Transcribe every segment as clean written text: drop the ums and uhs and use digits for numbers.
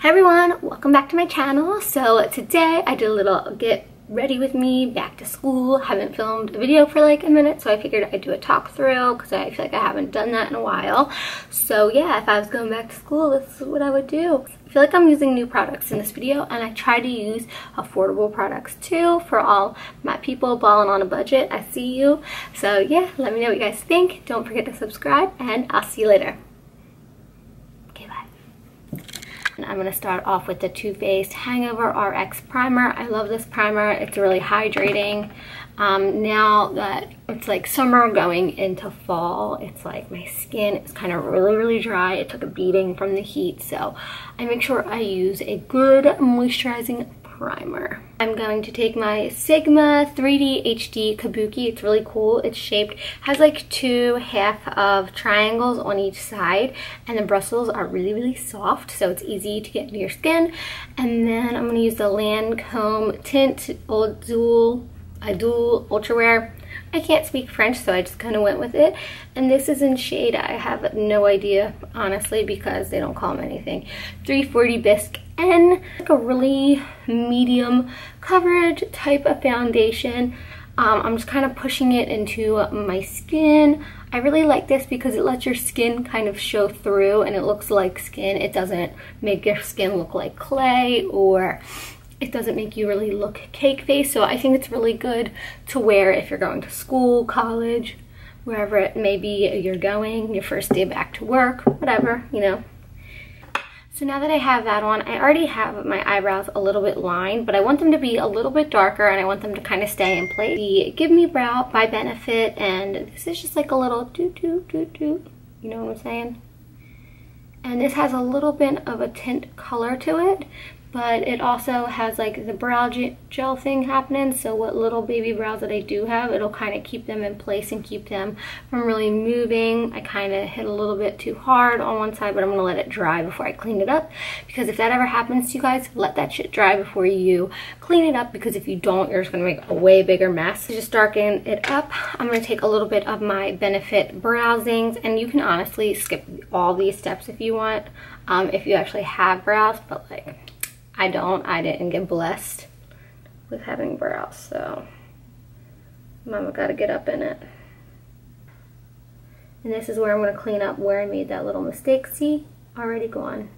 Hi everyone, welcome back to my channel. So today I did a little get ready with me back to school. Haven't filmed a video for like a minute, so I figured I'd do a talk through because I feel like I haven't done that in a while. So yeah, if I was going back to school, this is what I would do. I feel like I'm using new products in this video, and I try to use affordable products too for all my people balling on a budget. I see you. So yeah, let me know what you guys think. Don't forget to subscribe, and I'll see you later. And I'm going to start off with the Too Faced Hangover RX Primer. I love this primer. It's really hydrating. Now that it's like summer going into fall, it's like my skin is kind of really dry. It took a beating from the heat, so I make sure I use a good moisturizing primer. I'm going to take my Sigma 3D HD Kabuki. It's really cool. It's shaped, has like two half of triangles on each side, and the bristles are really soft, so it's easy to get into your skin. And then I'm going to use the Lancome Tint Idule Ultra Wear. I can't speak French, so I just kind of went with it. And this is in shade, I have no idea, honestly, because they don't call them anything. 340 Bisque N. Like a really medium coverage type of foundation. I'm just kind of pushing it into my skin. I really like this because it lets your skin kind of show through, and it looks like skin. It doesn't make your skin look like clay, or it doesn't make you really look cake face. So I think it's really good to wear if you're going to school, college, wherever it may be you're going, your first day back to work, whatever, you know. So now that I have that on, I already have my eyebrows a little bit lined, but I want them to be a little bit darker, and I want them to kind of stay in place. The Give Me Brow by Benefit, and this is just like a little doot, you know what I'm saying? And this has a little bit of a tint color to it, but it also has like the brow gel thing happening, so what little baby brows that I do have, it'll kind of keep them in place and keep them from really moving. I kind of hit a little bit too hard on one side, but I'm going to let it dry before I clean it up, because if that ever happens to you guys, let that shit dry before you clean it up, because if you don't, you're just going to make a way bigger mess. To just darken it up, I'm going to take a little bit of my Benefit Browsings, and you can honestly skip all these steps if you want, if you actually have brows, but like, I didn't get blessed with having brows, so mama gotta get up in it. And this is where I'm gonna clean up where I made that little mistake. See, already gone.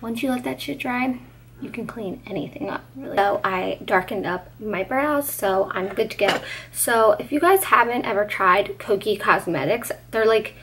Once you let that shit dry, you can clean anything up, really. So I darkened up my brows, so I'm good to go. So if you guys haven't ever tried Kokie Cosmetics, they're like,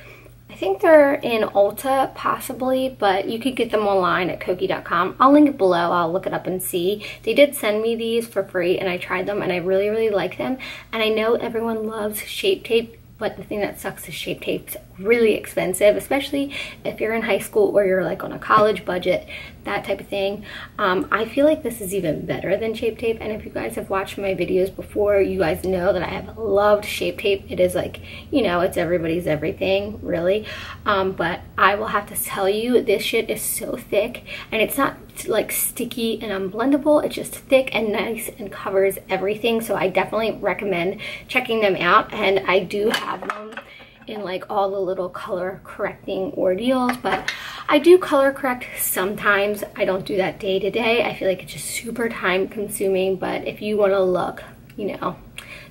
I think they're in Ulta possibly, but you could get them online at kokie.com. I'll link it below. I'll look it up and see. They did send me these for free, and I tried them, and I really like them. And I know everyone loves Shape Tape, but the thing that sucks is Shape Tape's really expensive, especially if you're in high school or you're like on a college budget, that type of thing. I feel like this is even better than Shape Tape, and if you guys have watched my videos before, you guys know that I have loved Shape Tape. It is like, you know, it's everybody's everything, really. But I will have to tell you, this shit is so thick, and it's not like sticky and unblendable. It's just thick and nice and covers everything, so I definitely recommend checking them out. And I do have them in like all the little color correcting ordeals, but I do color correct sometimes. I don't do that day to day. I feel like it's just super time consuming, but if you want to look, you know,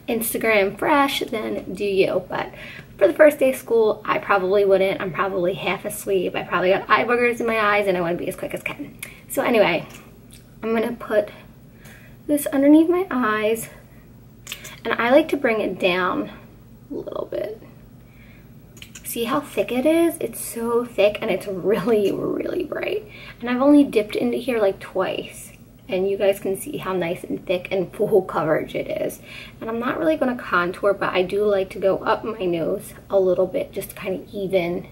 Instagram fresh, then do you. But for the first day of school, I probably wouldn't. I'm probably half asleep. I probably got eye boogers in my eyes, and I want to be as quick as can. So anyway, I'm gonna put this underneath my eyes, and I like to bring it down a little bit. See how thick it is? It's so thick, and it's really bright. And I've only dipped into here like twice, and you guys can see how nice and thick and full coverage it is. And I'm not really going to contour, but I do like to go up my nose a little bit just to kind of even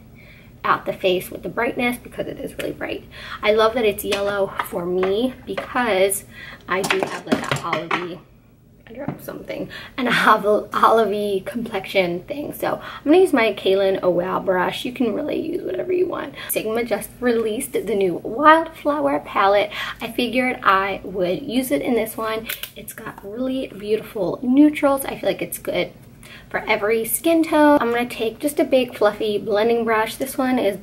out the face with the brightness, because it is really bright. I love that it's yellow for me because I do have like that olivey, I dropped something, an olivey complexion thing. So I'm gonna use my Kaylin Wow brush. You can really use whatever you want. Sigma just released the new Wildflower palette. I figured I would use it in this one. It's got really beautiful neutrals. I feel like it's good for every skin tone. I'm gonna take just a big fluffy blending brush. This one is,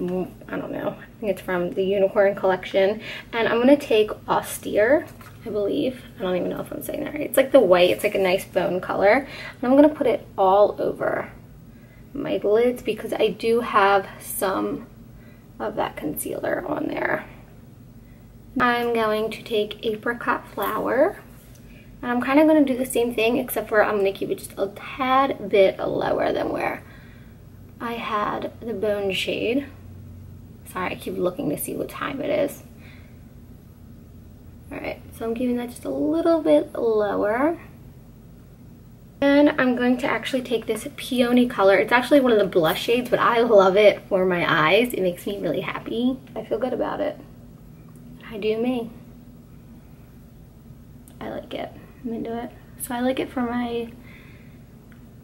I don't know, I think it's from the Unicorn collection. And I'm going to take Austere, I believe. I don't even know if I'm saying that right. It's like the white. It's like a nice bone color. And I'm going to put it all over my lids because I do have some of that concealer on there. I'm going to take Apricot Flower. And I'm kind of going to do the same thing, except for I'm going to keep it just a tad bit lower than where I had the bone shade. Sorry, I keep looking to see what time it is. Alright, so I'm giving that just a little bit lower. And I'm going to actually take this Peony color. It's actually one of the blush shades, but I love it for my eyes. It makes me really happy. I feel good about it. I do me. I like it. I'm into it. So I like it for my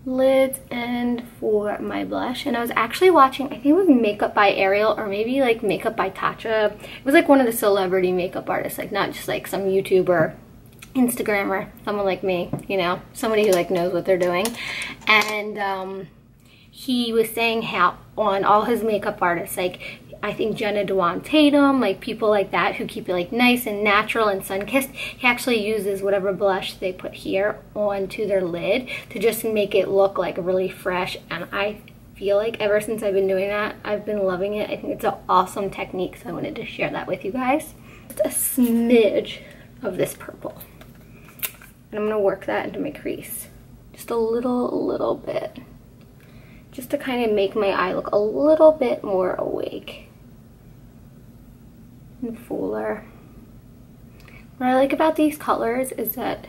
lids and for my blush. And I was actually watching, I think it was Makeup by Ariel or maybe like Makeup by Tatcha. It was like one of the celebrity makeup artists, like not just like some YouTuber, Instagrammer, someone like me, you know, somebody who like knows what they're doing. And he was saying how on all his makeup artists, like I think Jenna Dewan Tatum, like people like that who keep it like nice and natural and sun-kissed, he actually uses whatever blush they put here onto their lid to just make it look like really fresh. And I feel like ever since I've been doing that, I've been loving it. I think it's an awesome technique, so I wanted to share that with you guys. Just a smidge of this purple. And I'm gonna work that into my crease. Just a little bit. Just to kind of make my eye look a little bit more awake and fuller. What I like about these colors is that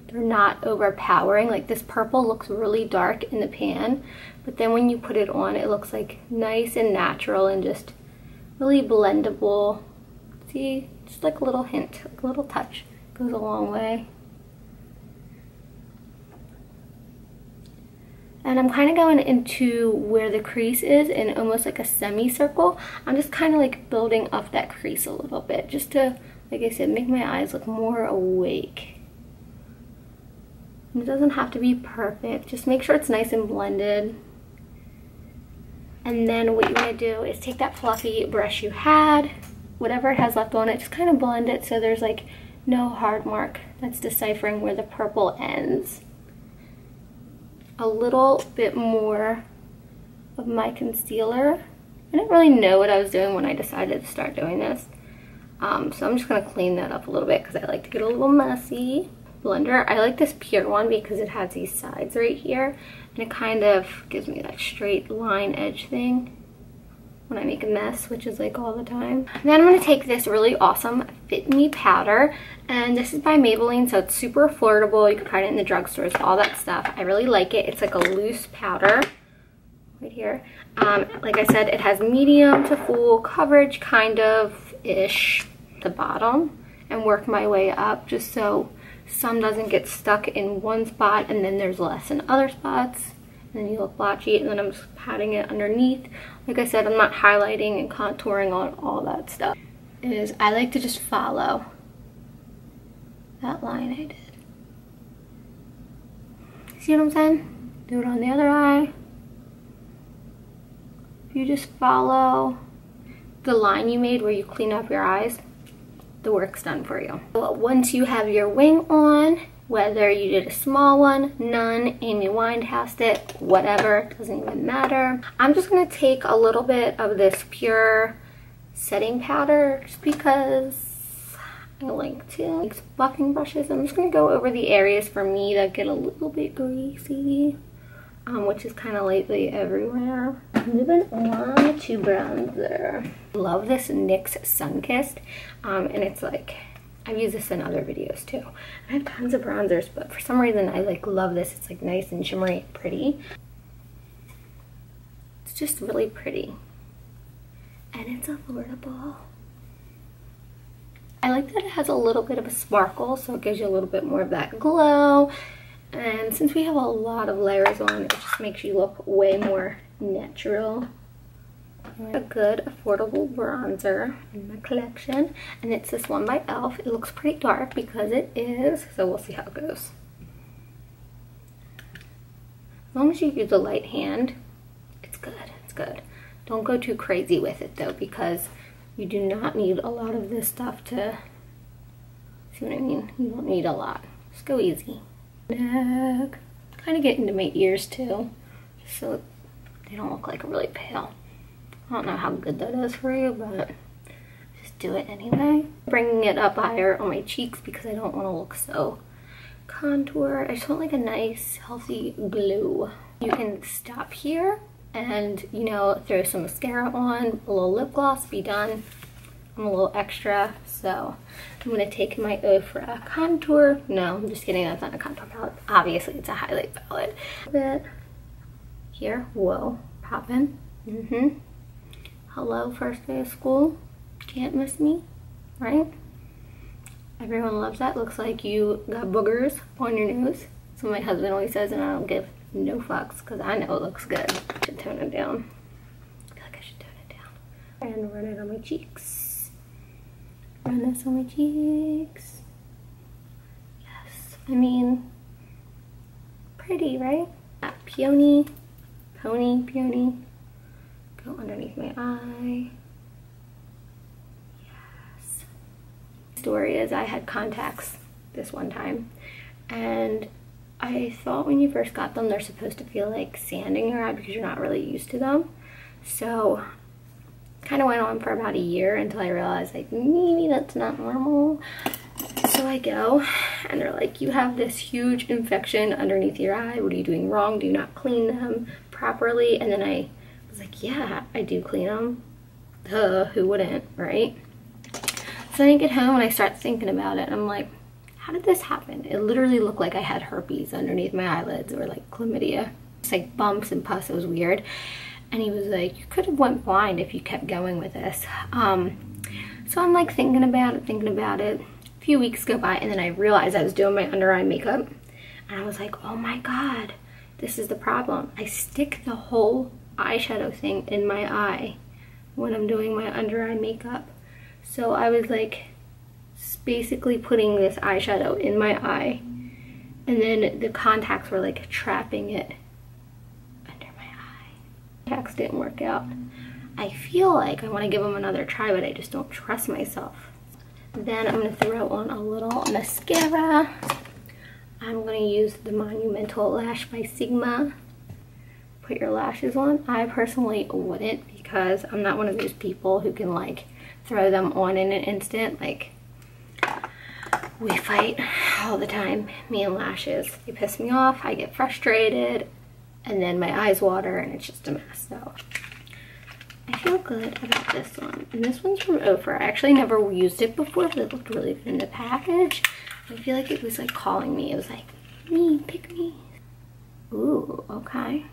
they're not overpowering. Like this purple looks really dark in the pan, but then when you put it on, it looks like nice and natural and just really blendable. See, just like a little hint, like a little touch goes a long way. And I'm kind of going into where the crease is in almost like a semicircle. I'm just kind of like building up that crease a little bit just to, like I said, make my eyes look more awake. And it doesn't have to be perfect. Just make sure it's nice and blended. And then what you're going to do is take that fluffy brush you had, whatever it has left on it, just kind of blend it so there's like no hard mark that's deciphering where the purple ends. A little bit more of my concealer. I didn't really know what I was doing when I decided to start doing this. So I'm just going to clean that up a little bit because I like to get a little messy. Blender. I like this pure one because it has these sides right here. And it kind of gives me that straight line edge thing when I make a mess, which is like all the time. And then I'm going to take this really awesome Fit Me powder, and this is by Maybelline, so it's super affordable. You can find it in the drugstores, all that stuff. I really like it. It's like a loose powder right here. Like I said, it has medium to full coverage kind of ish at the bottom, and work my way up just so some doesn't get stuck in one spot and then there's less in other spots. And then you look blotchy, and then I'm just patting it underneath. Like I said, I'm not highlighting and contouring on all that stuff. I like to just follow that line I did. See what I'm saying? Do it on the other eye. If you just follow the line you made where you clean up your eyes, the work's done for you. So once you have your wing on, whether you did a small one, none, Amy Winehoused it, whatever, doesn't even matter. I'm just gonna take a little bit of this pure setting powder just because I like to. Like buffing brushes, I'm just gonna go over the areas for me that get a little bit greasy, which is kind of lately everywhere. Moving on to bronzer. Love this NYX Sunkissed, and it's like, I've used this in other videos too. I have tons of bronzers, but for some reason I like love this. It's like nice and shimmery and pretty. It's just really pretty. And it's affordable. I like that it has a little bit of a sparkle, so it gives you a little bit more of that glow. And since we have a lot of layers on, it just makes you look way more natural. A good affordable bronzer in my collection, and it's this one by e.l.f. It looks pretty dark because it is, so we'll see how it goes. As long as you use a light hand, it's good, it's good. Don't go too crazy with it though, because You do not need a lot of this stuff to, see what I mean? You don't need a lot. Just go easy. Neck. Kind of get into my ears too, so they don't look like really pale. I don't know how good that is for you, but just do it anyway. Bringing it up higher on my cheeks because I don't want to look so contoured. I just want like a nice, healthy glow. You can stop here and, you know, throw some mascara on, a little lip gloss, be done. I'm a little extra, so I'm gonna take my Ofra contour. No, I'm just kidding, that's not a contour palette. Obviously, it's a highlight palette. A bit here, whoa, poppin'. Hello, first day of school. Can't miss me, right? Everyone loves that. Looks like you got boogers on your nose. So my husband always says, and I don't give no fucks because I know it looks good. I should tone it down. I feel like I should tone it down. And run it on my cheeks. Run this on my cheeks. Yes, I mean, pretty, right? Peony, pony, peony. Go underneath my eye. Yes. Story is I had contacts this one time, and I thought when you first got them they're supposed to feel like sand in your eye because you're not really used to them. So kind of went on for about a year until I realized like maybe that's not normal. So I go and they're like, you have this huge infection underneath your eye. What are you doing wrong? Do you not clean them properly? And then I was like, yeah, I do clean them. Duh, who wouldn't, right? So then I get home and I start thinking about it and I'm like, how did this happen? It literally looked like I had herpes underneath my eyelids or like chlamydia. It's like bumps and pus, it was weird. And he was like, you could have went blind if you kept going with this. So I'm like thinking about it. A few weeks go by and then I realized I was doing my under eye makeup and I was like, oh my God, this is the problem. I stick the whole eyeshadow thing in my eye when I'm doing my under eye makeup. So I was like basically putting this eyeshadow in my eye and then the contacts were like trapping it under my eye. Contacts didn't work out. I feel like I want to give them another try, but I just don't trust myself. Then I'm going to throw on a little mascara. I'm going to use the Monumental Lash by Sigma. Put your lashes on. I personally wouldn't because I'm not one of those people who can like throw them on in an instant. Like, we fight all the time, me and lashes. They piss me off, I get frustrated, and then my eyes water and it's just a mess. So I feel good about this one. And this one's from Ofra. I actually never used it before, but it looked really good in the package. I feel like it was like calling me. It was like, me, pick me. Ooh, okay.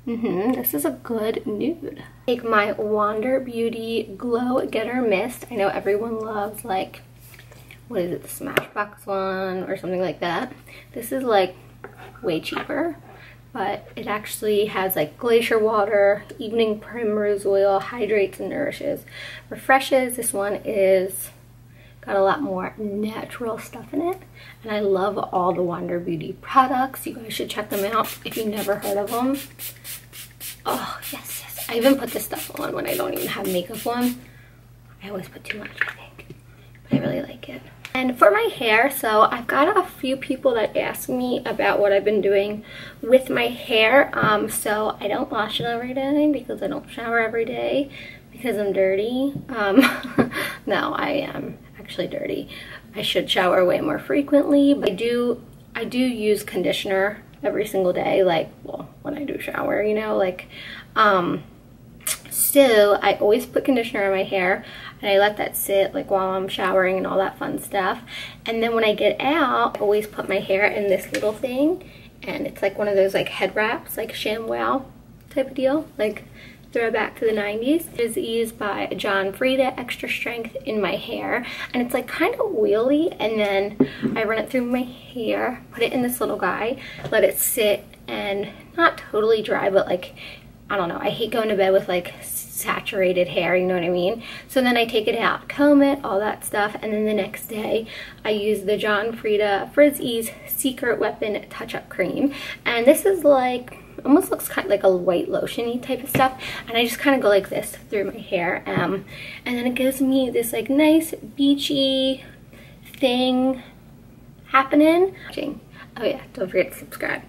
This is a good nude. Take my Wander Beauty Glow Getter Mist. I know everyone loves like, what is it, the Smashbox one or something like that. This is like way cheaper, but it actually has like glacier water, evening primrose oil, hydrates and nourishes, refreshes. This one is got a lot more natural stuff in it, and I love all the Wander Beauty products. You guys should check them out if you've never heard of them. Oh yes, yes. I even put this stuff on when I don't even have makeup on. I always put too much, I think, but I really like it. And for my hair, so I've got a few people that ask me about what I've been doing with my hair. So I don't wash it every day because I don't shower every day because I'm dirty. No, I am actually dirty. I should shower way more frequently, but I do use conditioner every single day, like, well, when I do shower, you know, like, still, I always put conditioner in my hair, and I let that sit, like, while I'm showering and all that fun stuff, and then when I get out, I always put my hair in this little thing, and it's like one of those, like, head wraps, like ShamWow type of deal, like, throwback to the 90s. This is by John Frieda, extra strength in my hair, and it's like kind of oily, and then I run it through my hair, put it in this little guy, let it sit, and not totally dry, but like, I don't know, I hate going to bed with like saturated hair, you know what I mean? So then I take it out, comb it, all that stuff, and then the next day I use the John Frieda Frizz Ease Secret Weapon Touch-Up Cream, and this is like almost looks kind of like a white lotion-y type of stuff, and I just kind of go like this through my hair, and then it gives me this like nice beachy thing happening. Oh yeah, don't forget to subscribe.